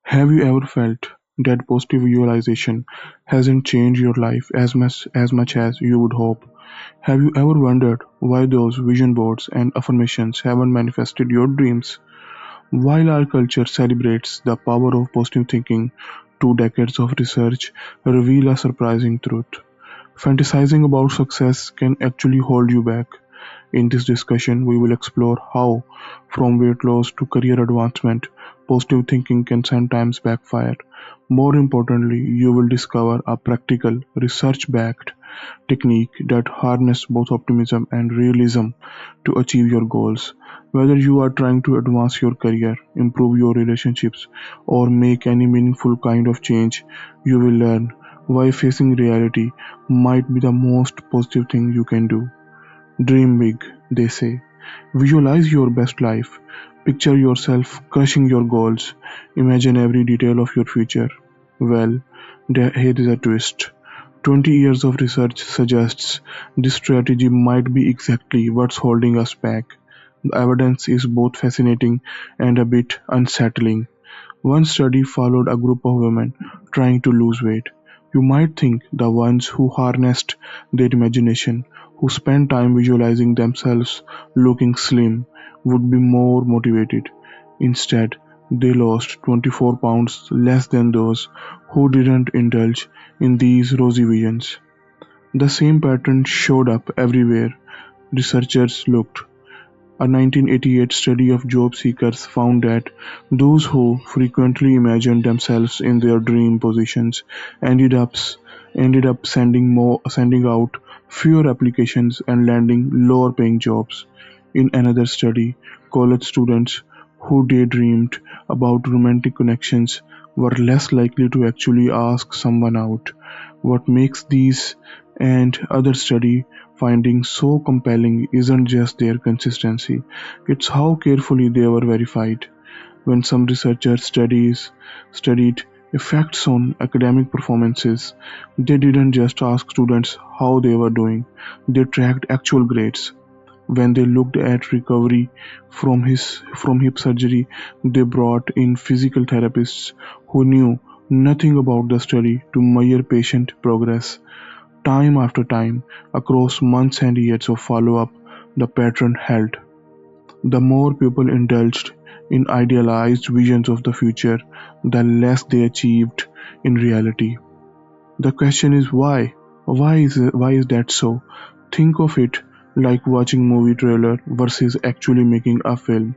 Have you ever felt that positive visualization hasn't changed your life as much as you would hope? Have you ever wondered why those vision boards and affirmations haven't manifested your dreams? While our culture celebrates the power of positive thinking, 2 decades of research reveal a surprising truth. Fantasizing about success can actually hold you back. In this discussion, we will explore how, from weight loss to career advancement, positive thinking can sometimes backfire. More importantly, you will discover a practical, research backed technique that harnesses both optimism and realism to achieve your goals. Whether you are trying to advance your career, improve your relationships, or make any meaningful kind of change, you will learn why facing reality might be the most positive thing you can do. Dream big, they say. Visualize your best life. Picture yourself crushing your goals. Imagine every detail of your future. Well, here is a twist. 20 years of research suggests this strategy might be exactly what's holding us back. The evidence is both fascinating and a bit unsettling. One study followed a group of women trying to lose weight. You might think the ones who harnessed their imagination, who spent time visualizing themselves looking slim, would be more motivated. Instead, they lost 24 pounds less than those who didn't indulge in these rosy visions. The same pattern showed up everywhere researchers looked. A 1988 study of job seekers found that those who frequently imagined themselves in their dream positions ended up sending out fewer applications and landing lower paying jobs. In another study, college students who daydreamed about romantic connections were less likely to actually ask someone out. What makes these and other study findings so compelling isn't just their consistency, it's how carefully they were verified. When some researchers studied effects on academic performances, they didn't just ask students how they were doing, they tracked actual grades. When they looked at recovery from hip surgery, they brought in physical therapists who knew nothing about the study to measure patient progress. Time after time, across months and years of follow-up, the pattern held. The more people indulged in idealized visions of the future, the less they achieved in reality. The question is why? Why is that so? Think of it like watching movie trailer versus actually making a film.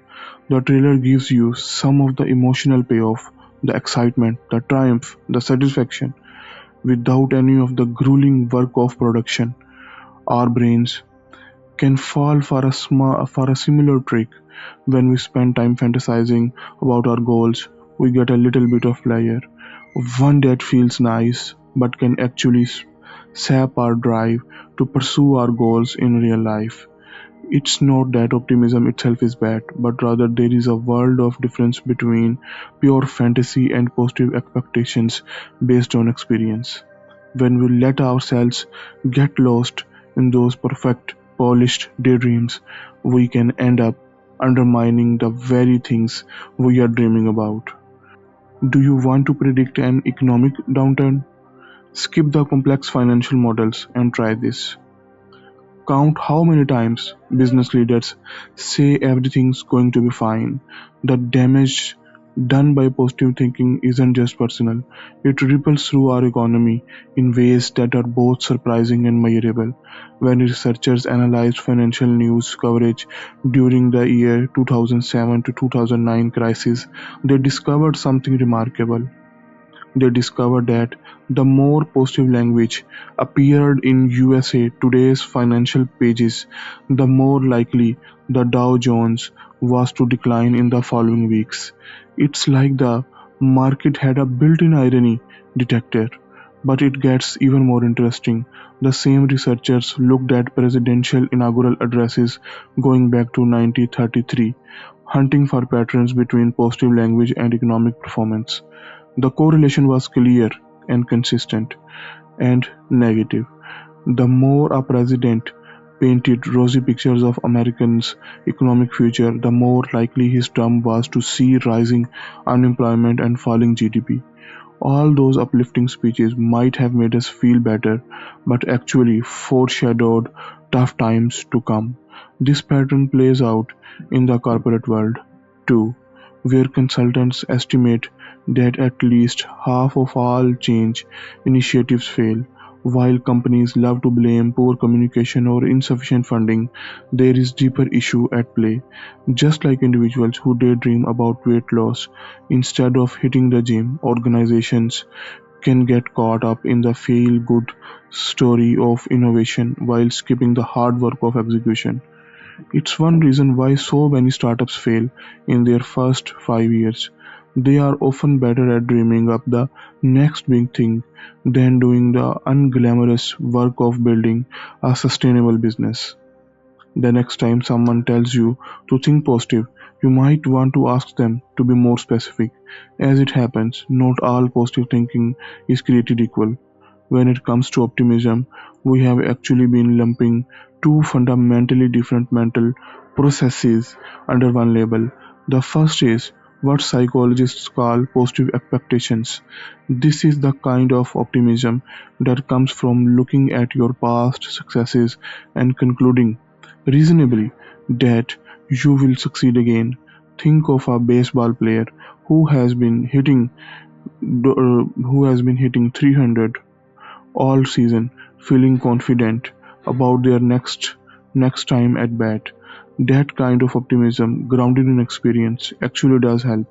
The trailer gives you some of the emotional payoff, the excitement, the triumph, the satisfaction, without any of the grueling work of production. Our brains can fall for a similar trick. When we spend time fantasizing about our goals, we get a little bit of pleasure, one that feels nice but can actually sap our drive to pursue our goals in real life. It's not that optimism itself is bad, but rather there is a world of difference between pure fantasy and positive expectations based on experience. When we let ourselves get lost in those perfect, polished daydreams, we can end up undermining the very things we are dreaming about. Do you want to predict an economic downturn? Skip the complex financial models and try this. Count how many times business leaders say everything's going to be fine. The damage done by positive thinking isn't just personal, it ripples through our economy in ways that are both surprising and measurable. When researchers analyzed financial news coverage during the year 2007 to 2009 crisis, they discovered something remarkable. They discovered that the more positive language appeared in USA Today's financial pages, the more likely the Dow Jones was to decline in the following weeks. It's like the market had a built-in irony detector. But it gets even more interesting. The same researchers looked at presidential inaugural addresses going back to 1933, hunting for patterns between positive language and economic performance. The correlation was clear and consistent. And negative. The more a president painted rosy pictures of Americans' economic future, the more likely his term was to see rising unemployment and falling GDP. All those uplifting speeches might have made us feel better, but actually foreshadowed tough times to come. This pattern plays out in the corporate world, too, where consultants estimate that at least half of all change initiatives fail. While companies love to blame poor communication or insufficient funding, there is deeper issue at play. Just like individuals who daydream about weight loss instead of hitting the gym, organizations can get caught up in the feel good story of innovation while skipping the hard work of execution. It's one reason why so many startups fail in their first 5 years. They are often better at dreaming up the next big thing than doing the unglamorous work of building a sustainable business. The next time someone tells you to think positive, you might want to ask them to be more specific. As it happens, not all positive thinking is created equal. When it comes to optimism, we have actually been lumping two fundamentally different mental processes under one label. The first is what psychologists call positive expectations. This is the kind of optimism that comes from looking at your past successes and concluding reasonably that you will succeed again. Think of a baseball player who has been hitting who has been hitting 300 all season, feeling confident about their next time at bat. That kind of optimism, grounded in experience, actually does help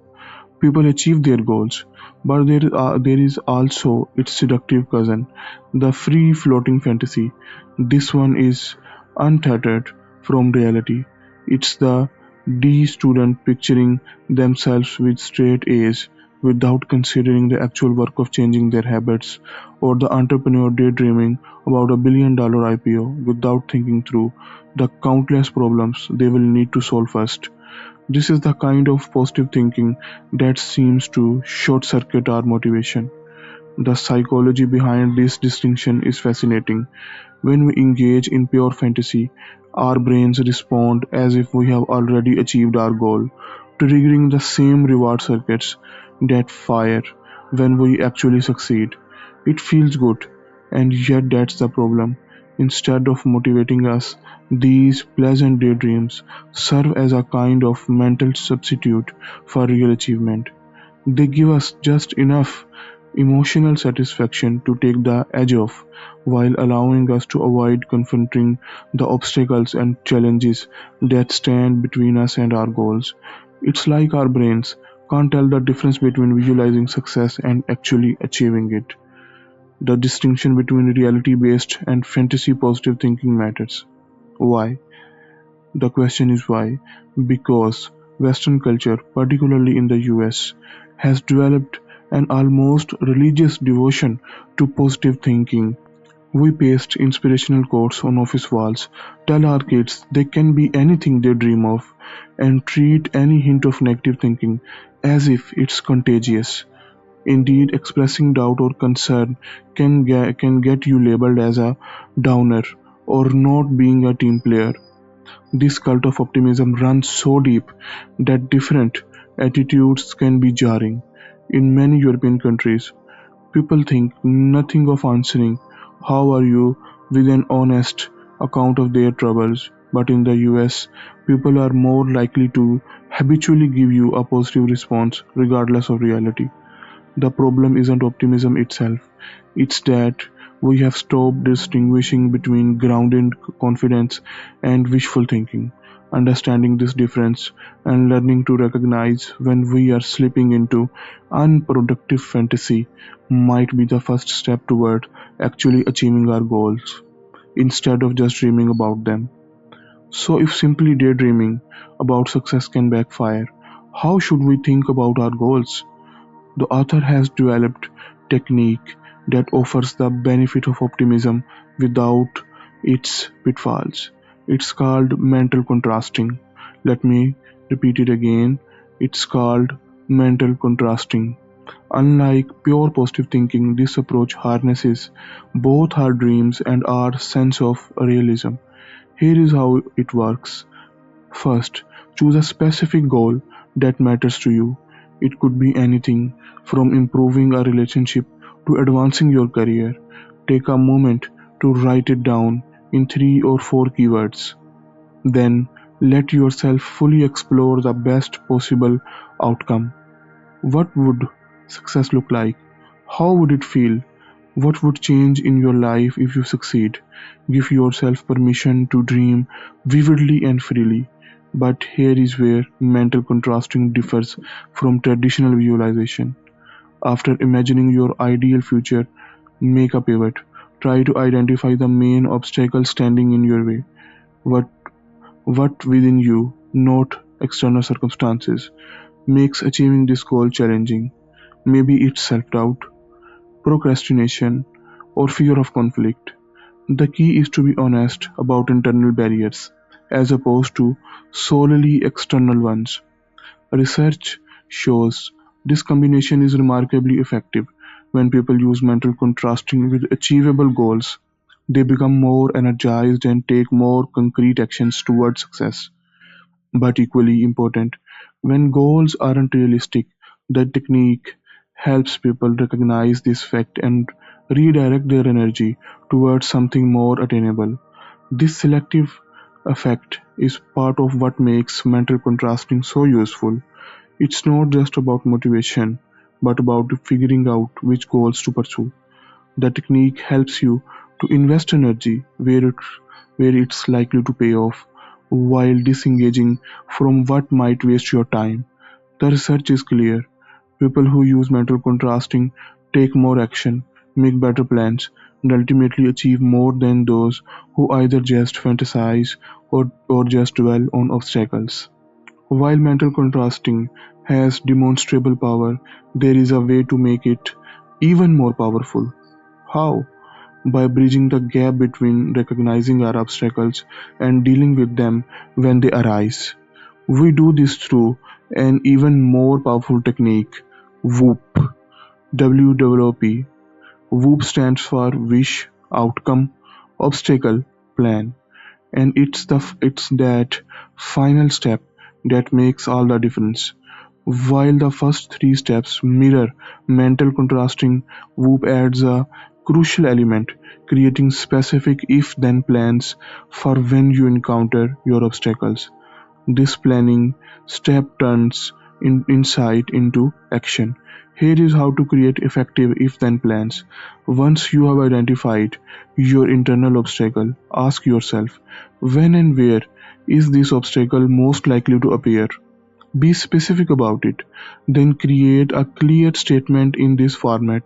people achieve their goals. But there is also its seductive cousin, the free floating fantasy. This one is untethered from reality. It's the D student picturing themselves with straight A's without considering the actual work of changing their habits, or the entrepreneur daydreaming about a $1 billion IPO without thinking through the countless problems they will need to solve first. This is the kind of positive thinking that seems to short circuit our motivation. The psychology behind this distinction is fascinating. When we engage in pure fantasy, our brains respond as if we have already achieved our goal, triggering the same reward circuits that fire when we actually succeed. It feels good, and yet that's the problem. Instead of motivating us, these pleasant daydreams serve as a kind of mental substitute for real achievement. They give us just enough emotional satisfaction to take the edge off, while allowing us to avoid confronting the obstacles and challenges that stand between us and our goals. It's like our brains can't tell the difference between visualizing success and actually achieving it. The distinction between reality based and fantasy positive thinking matters. Why? The question is why? Because Western culture, particularly in the US, has developed an almost religious devotion to positive thinking. We paste inspirational quotes on office walls, tell our kids they can be anything they dream of, and treat any hint of negative thinking as if it's contagious. Indeed, expressing doubt or concern can get you labeled as a downer or not being a team player. This cult of optimism runs so deep that different attitudes can be jarring. In many European countries, people think nothing of answering "How are you?" with an honest account of their troubles, but in the US, people are more likely to habitually give you a positive response regardless of reality. The problem isn't optimism itself, it's that we have stopped distinguishing between grounded confidence and wishful thinking. Understanding this difference and learning to recognize when we are slipping into unproductive fantasy might be the first step toward actually achieving our goals instead of just dreaming about them. So, if simply daydreaming about success can backfire, how should we think about our goals? The author has developed technique that offers the benefit of optimism without its pitfalls. It's called mental contrasting. Let me repeat it again. It's called mental contrasting. Unlike pure positive thinking, this approach harnesses both our dreams and our sense of realism. Here is how it works. First, choose a specific goal that matters to you. It could be anything from improving a relationship to advancing your career. Take a moment to write it down in 3 or 4 keywords. Then, let yourself fully explore the best possible outcome. What would success look like? How would it feel? What would change in your life if you succeed? Give yourself permission to dream vividly and freely. But here is where mental contrasting differs from traditional visualization. After imagining your ideal future, make a pivot. Try to identify the main obstacle standing in your way. What what within you, not external circumstances, makes achieving this goal challenging? Maybe it's self-doubt, procrastination, or fear of conflict. The key is to be honest about internal barriers, as opposed to solely external ones. Research shows this combination is remarkably effective. When people use mental contrasting with achievable goals, they become more energized and take more concrete actions towards success. But equally important, when goals aren't realistic, the technique helps people recognize this fact and redirect their energy towards something more attainable. This selective effect is part of what makes mental contrasting so useful. It's not just about motivation, but about figuring out which goals to pursue. The technique helps you to invest energy where it's likely to pay off, while disengaging from what might waste your time. The research is clear. People who use mental contrasting take more action, make better plans, and ultimately achieve more than those who either just fantasize or just dwell on obstacles. While mental contrasting has demonstrable power, there is a way to make it even more powerful. How? By bridging the gap between recognizing our obstacles and dealing with them when they arise. We do this through an even more powerful technique, WOOP. WOOP. WOOP stands for Wish, Outcome, Obstacle, Plan, and it's that final step that makes all the difference. While the first three steps mirror mental contrasting, WOOP adds a crucial element, creating specific if-then plans for when you encounter your obstacles. This planning step turns insight into action. Here is how to create effective if-then plans. Once you have identified your internal obstacle, ask yourself, when and where is this obstacle most likely to appear? Be specific about it. Then create a clear statement in this format.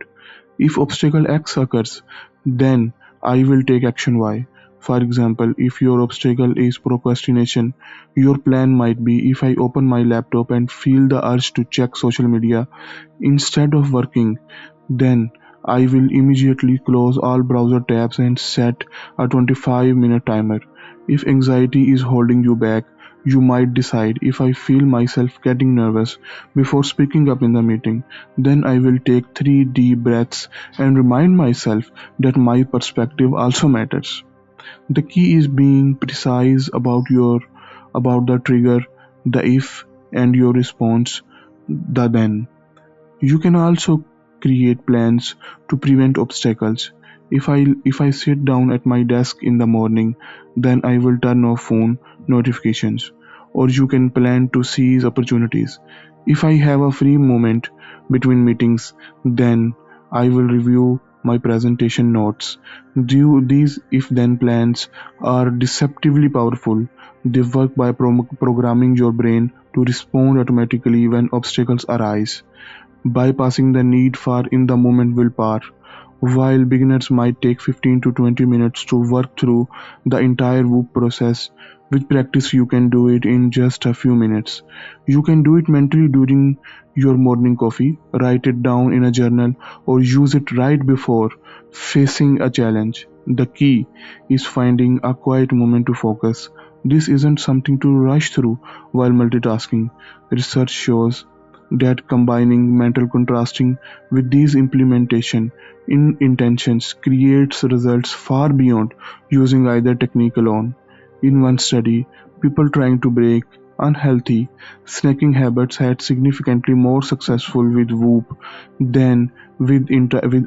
If obstacle X occurs, then I will take action Y. For example, if your obstacle is procrastination, your plan might be, if I open my laptop and feel the urge to check social media instead of working, then I will immediately close all browser tabs and set a 25-minute timer. If anxiety is holding you back, you might decide, if I feel myself getting nervous before speaking up in the meeting, then I will take 3 deep breaths and remind myself that my perspective also matters. The key is being precise about the trigger, the if, and your response, the then. You can also create plans to prevent obstacles. If I sit down at my desk in the morning, then I will turn off phone notifications. Or you can plan to seize opportunities. If I have a free moment between meetings, then I will review my presentation notes. These if then plans are deceptively powerful. They work by programming your brain to respond automatically when obstacles arise, bypassing the need for in-the-moment willpower. While beginners might take 15 to 20 minutes to work through the entire WOOP process, with practice you can do it in just a few minutes. You can do it mentally during your morning coffee, write it down in a journal, or use it right before facing a challenge. The key is finding a quiet moment to focus. This isn't something to rush through while multitasking. Research shows that combining mental contrasting with these implementation in intentions creates results far beyond using either technique alone. In one study, people trying to break unhealthy snacking habits had significantly more successful with WOOP than with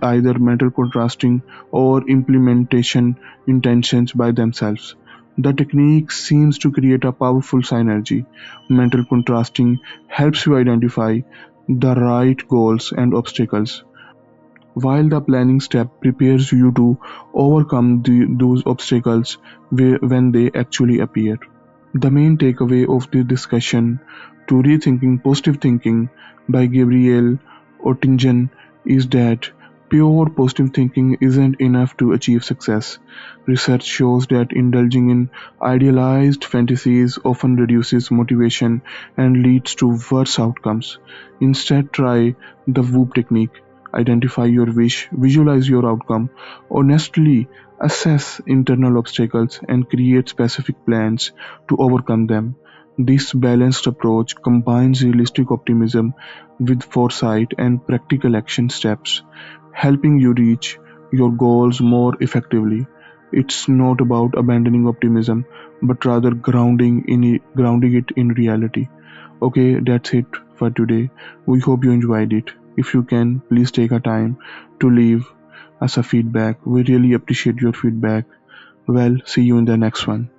either mental contrasting or implementation intentions by themselves. The technique seems to create a powerful synergy. Mental contrasting helps you identify the right goals and obstacles, while the planning step prepares you to overcome those obstacles when they actually appear. The main takeaway of the discussion to Rethinking Positive Thinking by Gabrielle Oettingen is that pure positive thinking isn't enough to achieve success. Research shows that indulging in idealized fantasies often reduces motivation and leads to worse outcomes. Instead, try the WOOP technique. Identify your wish, visualize your outcome, honestly assess internal obstacles, and create specific plans to overcome them. This balanced approach combines realistic optimism with foresight and practical action steps, helping you reach your goals more effectively. It's not about abandoning optimism, but rather grounding it in reality. Okay, that's it for today. We hope you enjoyed it. If you can, please take a time to leave us a feedback. We really appreciate your feedback. Well, see you in the next one.